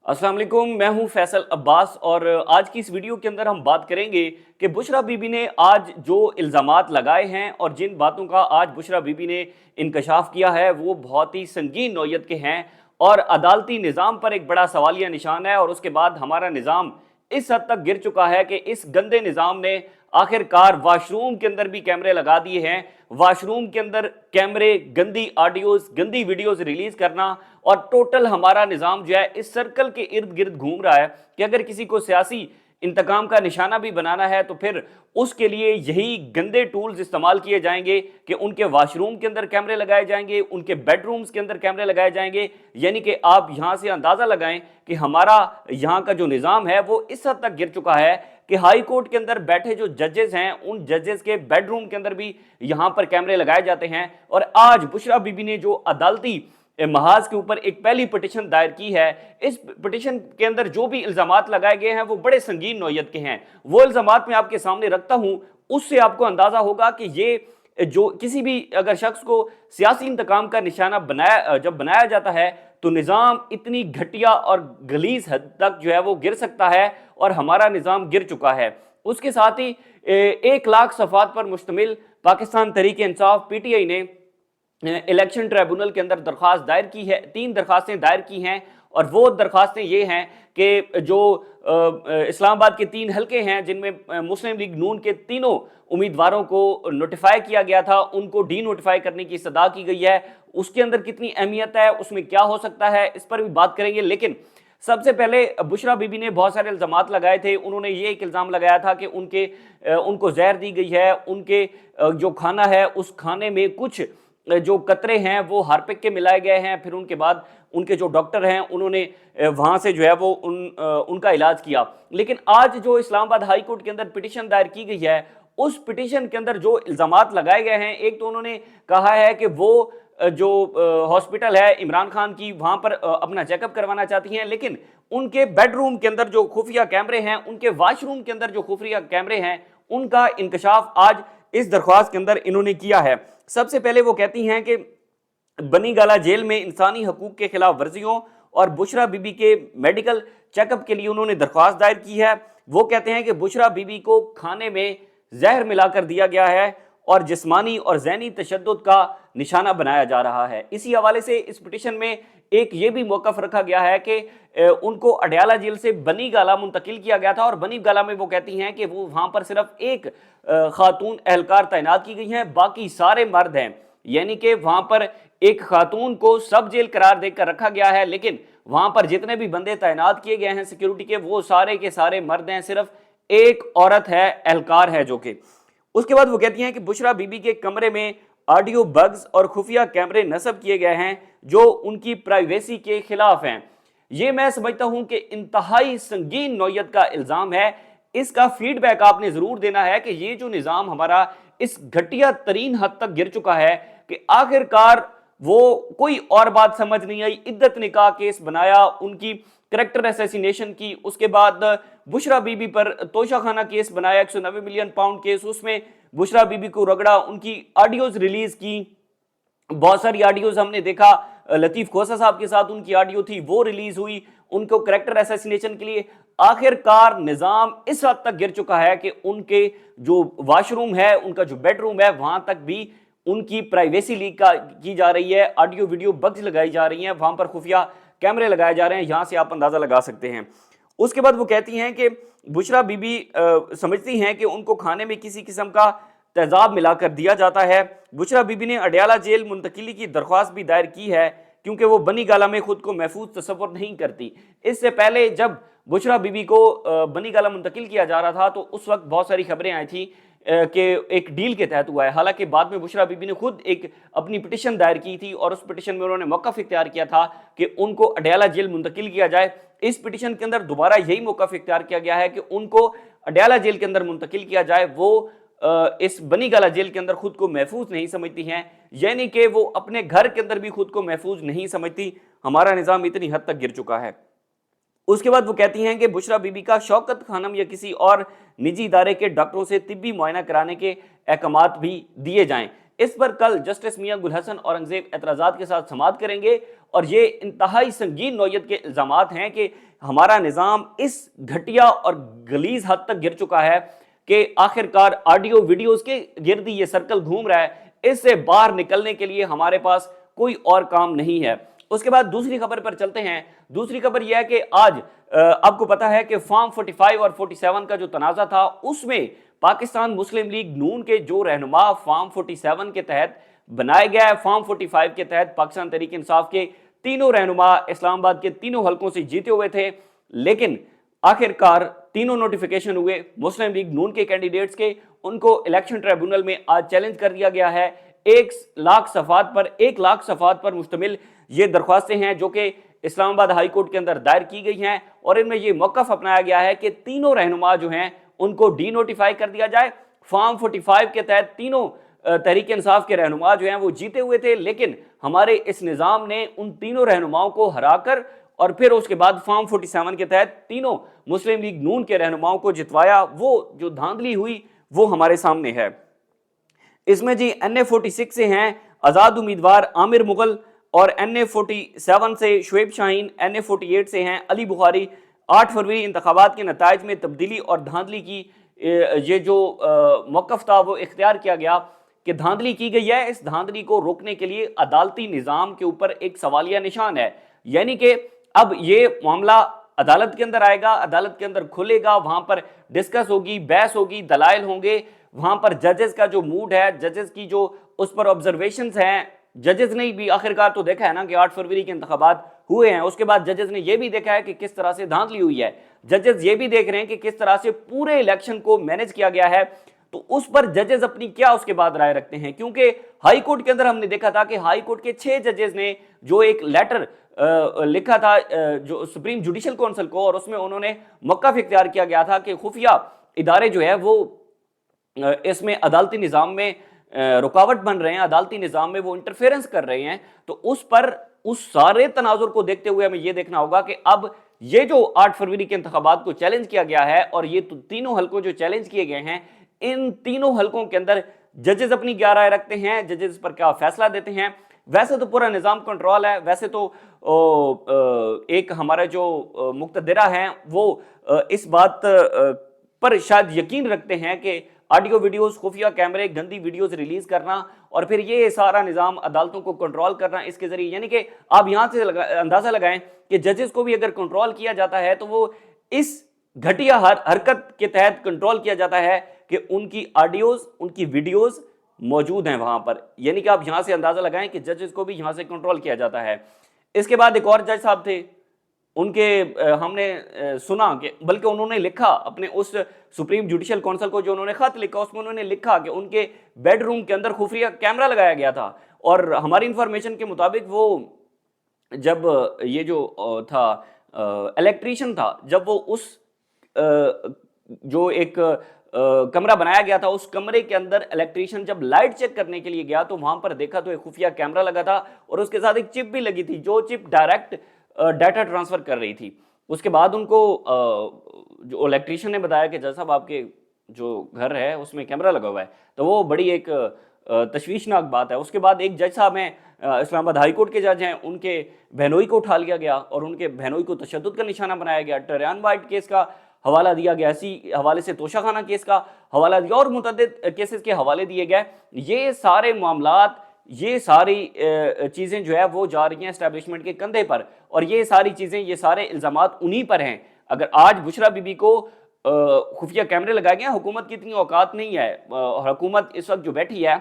अस्सलाम वालेकुम, मैं हूं फैसल अब्बास और आज की इस वीडियो के अंदर हम बात करेंगे कि बुशरा बीबी ने आज जो इल्ज़ामात लगाए हैं और जिन बातों का आज बुशरा बीबी ने इंकशाफ किया है वो बहुत ही संगीन नौयत के हैं और अदालती निज़ाम पर एक बड़ा सवालिया निशान है। और उसके बाद हमारा निज़ाम इस हद तक गिर चुका है कि इस गंदे निज़ाम ने आखिरकार वाशरूम के अंदर भी कैमरे लगा दिए हैं। वाशरूम के अंदर कैमरे, गंदी ऑडियोज, गंदी वीडियोज रिलीज करना और टोटल हमारा निज़ाम जो है इस सर्कल के इर्द गिर्द घूम रहा है कि अगर किसी को सियासी इंतकाम का निशाना भी बनाना है तो फिर उसके लिए यही गंदे टूल्स इस्तेमाल किए जाएंगे कि उनके वाशरूम के अंदर कैमरे लगाए जाएंगे, उनके बेडरूम्स के अंदर कैमरे लगाए जाएंगे। यानी कि आप यहां से अंदाजा लगाएं कि हमारा यहां का जो निज़ाम है वो इस हद तक गिर चुका है कि हाई कोर्ट के अंदर बैठे जो जजेस हैं उन जजेस के बेडरूम के अंदर भी यहां पर कैमरे लगाए जाते हैं। और आज बुशरा बीबी ने जो अदालती महाज के ऊपर एक पहली पिटीशन दायर की है, इस पिटीशन के अंदर जो भी इल्जामात लगाए गए हैं वो बड़े संगीन नौयत के हैं। वो इल्जामात मैं आपके सामने रखता हूं, उससे आपको अंदाजा होगा कि ये जो किसी भी अगर शख्स को सियासी इंतकाम का निशाना बनाया जाता है तो निज़ाम इतनी घटिया और गलीज हद तक जो है वो गिर सकता है और हमारा निज़ाम गिर चुका है। उसके साथ ही 1 लाख सफ़ात पर मुश्तमिल पाकिस्तान तहरीक इंसाफ PTI ने इलेक्शन ट्रिब्यूनल के अंदर दरख्वास्त दायर की है, 3 दरख्वास्तें दायर की हैं। और वो दरख्वास्तें ये हैं कि जो इस्लामाबाद के 3 हलके हैं जिनमें मुस्लिम लीग नून के तीनों उम्मीदवारों को नोटिफाई किया गया था, उनको डी नोटिफाई करने की सदा की गई है। उसके अंदर कितनी अहमियत है, उसमें क्या हो सकता है, इस पर भी बात करेंगे। लेकिन सबसे पहले बुशरा बीबी ने बहुत सारे इल्ज़ामात लगाए थे। उन्होंने ये एक इल्ज़ाम लगाया था कि उनको जहर दी गई है, उनके जो खाना है उस खाने में कुछ जो कतरे हैं वो हार्पिक के मिलाए गए हैं। फिर उनके बाद उनके जो डॉक्टर हैं उन्होंने वहां से जो है वो उनका इलाज किया। लेकिन आज जो इस्लामाबाद हाई कोर्ट के अंदर पिटीशन दायर की गई है, उस पिटीशन के अंदर जो इल्जामात लगाए गए हैं, एक तो उन्होंने कहा है कि वो जो हॉस्पिटल है इमरान खान की वहां पर अपना चेकअप करवाना चाहती हैं, लेकिन उनके बेडरूम के अंदर जो खुफिया कैमरे हैं, उनके वाशरूम के अंदर जो खुफिया कैमरे हैं, उनका इंकशाफ आज इस दरख्वास्त के अंदर इन्होंने किया है। सबसे पहले वो कहती हैं कि बनी गाला जेल में इंसानी हकूक के खिलाफ वर्जियों और बुशरा बीबी के मेडिकल चेकअप के लिए उन्होंने दरख्वास्त दायर की है। वो कहते हैं कि बुशरा बीबी को खाने में जहर मिलाकर दिया गया है और जिस्मानी और ज़हनी तशद्दुद का निशाना बनाया जा रहा है। इसी हवाले से इस पिटीशन में एक ये भी मौक़िफ़ रखा गया है कि उनको अडयाला जेल से बनी गाला मुंतकिल किया गया था और बनी गाला में वो कहती हैं कि वो वहाँ पर सिर्फ एक खातून एहलकार तैनात की गई हैं, बाकी सारे मर्द हैं। यानी कि वहाँ पर एक खातून को सब जेल करार देकर रखा गया है, लेकिन वहाँ पर जितने भी बंदे तैनात किए गए हैं सिक्योरिटी के, वो सारे के सारे मर्द हैं, सिर्फ एक औरत है, एहलकार है जो कि। उसके बाद वो कहती हैं कि बुशरा बीबी के कमरे में ऑडियो बग्स और खुफिया कैमरे नस्ब किए गए हैं जो उनकी प्राइवेसी के खिलाफ हैं। ये मैं समझता हूं कि इंतहाई संगीन नौयत का इल्ज़ाम है। इसका फीडबैक आपने ज़रूर देना है कि ये जो निज़ाम हमारा इस घटिया तरीन हद तक गिर चुका है कि आखिरकार वो कोई और बात समझ नहीं आई। इद्दत निकाह केस बनाया, उनकी करैक्टर असैसिनेशन की, उसके बाद बुशरा बीबी पर तोशाखाना केस बनाया, 190 मिलियन पाउंड केस, उसमें बुशरा बीबी को रगड़ा, उनकी ऑडियोज रिलीज की। बहुत सारी ऑडियोज हमने देखा, लतीफ खोसा साहब के साथ उनकी ऑडियो थी, वो रिलीज हुई उनको करैक्टर असैसिनेशन के लिए। आखिरकार निज़ाम इस हद तक गिर चुका है कि उनके जो वाशरूम है, उनका जो बेडरूम है, वहां तक भी उनकी प्राइवेसी लीक की जा रही है, ऑडियो वीडियो बग्स लगाई जा रही हैं, वहां पर खुफिया कैमरे लगाए जा रहे हैं। यहां से आप अंदाजा लगा सकते हैं। उसके बाद वो कहती हैं कि बुशरा बीबी समझती हैं कि उनको खाने में किसी किस्म का तेजाब मिलाकर दिया जाता है। बुशरा बीबी ने अडयाला जेल मुंतकिली की दरख्वास्त भी दायर की है क्योंकि वो बनी गाला में खुद को महफूज तस्वुर नहीं करती। इससे पहले जब बुशरा बीबी को बनी गाला मुंतकिल किया जा रहा था तो उस वक्त बहुत सारी खबरें आई थी कि एक डील के तहत हुआ है। हालांकि बाद में बुशरा बीबी ने खुद एक अपनी पिटीशन दायर की थी और उस पिटीशन में उन्होंने मौक़िफ़ इख्तियार किया था कि उनको अडयाला जेल मुंतकिल किया जाए। इस पिटीशन के अंदर दोबारा यही मौक़िफ़ इख्तियार किया गया है कि उनको अडयाला जेल के अंदर मुंतकिल किया जाए। वो इस बनी गाला जेल के अंदर खुद को महफूज नहीं समझती हैं, यानी कि वो अपने घर के अंदर भी खुद को महफूज नहीं समझती। हमारा निज़ाम इतनी हद तक गिर चुका है। उसके बाद वो कहती हैं कि बुशरा बीबी का शौकत खानम या किसी और निजी इदारे के डॉक्टरों से तिब्बी मुआयना कराने के अहकामात भी दिए जाएं। इस पर कल जस्टिस मियां गुल हसन औरंगजेब एतराज़ात के साथ समाअत करेंगे اور یہ انتہائی سنگین نوعیت کے الزامات ہیں کہ ہمارا نظام اس گھٹیا اور غلیظ حد تک گر چکا ہے کہ آخرکار آڈیو ویڈیوز کے گردی یہ سرکل گھوم رہا ہے۔ اس سے باہر نکلنے کے لیے ہمارے پاس کوئی اور کام نہیں ہے۔ اس کے بعد دوسری خبر پر چلتے ہیں۔ دوسری خبر یہ ہے کہ آج آپ کو پتا ہے کہ فارم 45 اور 47 کا جو تنازع تھا اس میں پاکستان مسلم لیگ نون کے جو رہنما فارم 47 کے تحت بنائے گیا ہے، فارم 45 کے تحت پاکستان تحریک انصاف کے تینوں رہنما اسلام آباد کے تینوں حلقوں سے جیتے ہوئے تھے، لیکن آخرکار تینوں نوٹیفیکیشن ہوئے مسلم لیگ نون کے کینڈیڈیٹس کے، ان کو الیکشن ٹریبونل میں آج چیلنج کر دیا گیا ہے۔ 1 لاکھ صفحات پر مشتمل یہ درخواستیں ہیں جو کہ اسلام آباد ہائی کورٹ کے اندر دائر کی گئی ہیں، اور ان میں یہ موقف اپنایا گیا ہے کہ تینوں رہنما جو ہیں ان کو ڈی نوٹیفائی کر دیا جائے۔ فارم 45 کے تحت تینوں تحریک انصاف کے رہنما جو ہیں وہ جیتے ہوئے تھے، لیکن ہمارے اس نظام نے ان تینوں رہنماؤں کو ہرا کر اور پھر اس کے بعد فارم 47 کے تحت تینوں مسلم لیگ نون کے رہنماؤں کو جتوایا۔ وہ جو دھاندلی ہوئی وہ ہمارے سامنے ہے۔ اس میں جی این اے 46 سے ہیں آزاد امیدوار عامر مغل، اور این اے 47 سے شعیب شاہین، این اے 48 سے ہیں علی بخاری۔ 8 فروری انتخابات کے نتائج میں تبدیلی اور دھاندلی کی یہ جو موقف تھا وہ اختیار کیا گیا کہ دھاندلی کی گئی ہے۔ اس دھاندلی کو روکنے کے لیے عدالتی نظام کے اوپر ایک سوالیہ نشان ہے، یعنی کہ اب یہ معاملہ عدالت کے اندر آئے گا، عدالت کے اندر کھلے گا، وہاں پر ڈسکس ہوگی، بحث ہوگی، دلائل ہوں گے، وہاں پر ججز کا جو موڈ ہے، ججز کی جو اس پر آبزرویشنز ہیں، ججز نے بھی آخرکار تو دیکھا ہے نا کہ 8 فروری کے انتخابات ہوئے ہیں، اس کے بعد ججز نے یہ بھی دیکھا ہے کہ کس طرح سے دھاندلی ہوئی ہے، ججز یہ بھی دیکھ رہے ہیں کہ کس طرح سے پورے الیکشن کو مینج کیا گیا ہے، تو اس پر ججز اپنی کیا اس کے بعد رائے رکھتے ہیں، کیونکہ ہائی کورٹ کے اندر ہم نے دیکھا تھا کہ ہائی کورٹ کے 6 ججز نے جو ایک لیٹر لکھا تھا جو سپریم جوڈیشل کونسل کو، اور اس میں انہوں نے موقف اختیار کیا گیا تھا کہ خفیہ ادارے جو ہے وہ اس میں عدالتی نظام میں رکاوٹ بن رہے ہیں، عدالتی نظام میں وہ انٹرفیرنس کر رہے ہیں، تو اس پر اس سارے تناظر کو دیکھتے ہوئے ہمیں یہ دیکھنا ہوگا کہ اب یہ جو 8 فروری کے انتخابات کو چیلنج کیا گیا ہے اور یہ تینوں حلقوں جو چیلنج کیے گئے ہیں، ان تینوں حلقوں کے اندر ججز اپنی کیا رائے رکھتے ہیں، ججز پر کیا فیصلہ دیتے ہیں۔ ویسے تو پورا نظام کنٹرول ہے، ویسے تو ایک ہمارے جو مقتدرہ ہیں وہ اس بات پر شاید یقین رکھتے ہیں کہ آڈیو ویڈیوز، خفیہ کیمرے، گندی ویڈیوز ریلیز کرنا اور پھر یہ سارا نظام عدالتوں کو کنٹرول کرنا اس کے ذریعے، یعنی کہ آپ یہاں سے اندازہ لگائیں کہ ججز کو بھی اگر کنٹرول کیا جاتا ہے تو وہ اس گھٹیا حرکت کے تحت کنٹرول کیا جاتا ہے کہ ان کی آڈیوز، ان کی ویڈیوز موجود ہیں وہاں پر، یعنی کہ آپ یہاں سے اندازہ لگائیں کہ ججز کو بھی یہاں سے کنٹرول کیا جاتا ہے۔ اس کے بعد ایک اور جج صاحب تھے، ان کے ہم نے سنا کہ بلکہ انہوں نے لکھا اپنے اس سپریم جوڈیشل کونسل کو جو انہوں نے خط لکھا، اس میں انہوں نے لکھا کہ ان کے بیڈ روم کے اندر خفیہ کیمرہ لگایا گیا تھا، اور ہماری انفارمیشن کے مطابق وہ جب یہ جو تھا الیکٹریشین تھا، جب وہ اس جو ایک کمرہ بنایا گیا تھا اس کمرے کے اندر الیکٹریشین جب لائٹ چیک کرنے کے لیے گیا تو وہاں پر دیکھا تو ایک خفیہ کیمرہ لگا تھا اور اس کے ساتھ ایک چپ بھی لگی تھی جو چپ ڈائریکٹ ڈیٹا ٹرانسفر کر رہی تھی۔ اس کے بعد ان کو جو الیکٹریشین نے بتایا کہ جج صاحب آپ کے جو گھر ہے اس میں کیمرہ لگا ہوا ہے، تو وہ بڑی ایک تشویشناک بات ہے۔ اس کے بعد ایک جج صاحب ہیں اسلام آباد ہائی کورٹ کے جج ہیں، ان کے بہنوئی کو اٹھا لیا گیا اور ان کے بہنوئی کو تشدد کا نشانہ بنایا گیا، ٹریان وائٹ کیس کا حوالہ دیا گیا، اسی حوالے سے توشہ خانہ کیس کا حوالہ دیا اور متعدد کیسز کے حوالے دیے گئے۔ یہ سارے معاملات، یہ ساری چیزیں جو ہے وہ جا رہی ہیں اسٹیبلشمنٹ کے کندھے پر، اور یہ ساری چیزیں، یہ سارے الزامات انہی پر ہیں۔ اگر آج بشرا بی بی کو خفیہ کیمرے لگائے گئے ہیں، حکومت کی اتنی اوقات نہیں ہے، حکومت اس وقت جو بیٹھی ہے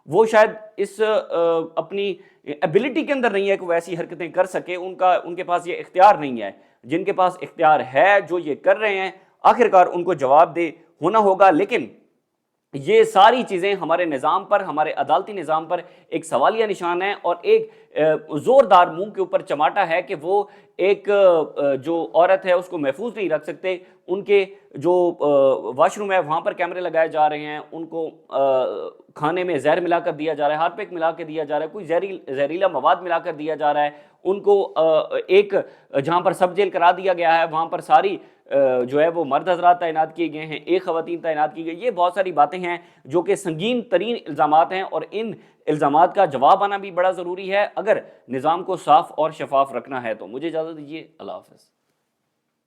وہ شاید اس اپنی ایبلٹی کے اندر نہیں ہے کہ وہ ایسی حرکتیں کر سکے، ان کے پاس یہ اختیار نہیں ہے۔ جن کے پاس اختیار ہے جو یہ کر رہے ہیں، آخرکار ان کو جواب دہ ہونا ہوگا، لیکن یہ ساری چیزیں ہمارے نظام پر، ہمارے عدالتی نظام پر ایک سوالیہ نشان ہے اور ایک زوردار منہ کے اوپر چماٹا ہے کہ وہ ایک جو عورت ہے اس کو محفوظ نہیں رکھ سکتے۔ ان کے جو واش روم ہے وہاں پر کیمرے لگائے جا رہے ہیں، ان کو کھانے میں زہر ملا کر دیا جا رہا ہے، ہارپک ملا کے دیا جا رہا ہے، کوئی زہریلا مواد ملا کر دیا جا رہا ہے، ان کو ایک جہاں پر سب جیل کرا دیا گیا ہے وہاں پر ساری جو ہے وہ مرد حضرات تعینات کیے گئے ہیں، ایک خواتین تعینات کی گئی. یہ بہت ساری باتیں ہیں جو کہ سنگین ترین الزامات ہیں، اور ان الزامات کا جواب آنا بھی بڑا ضروری ہے اگر نظام کو صاف اور شفاف رکھنا ہے. تو مجھے اجازت دیجیے، اللہ حافظ.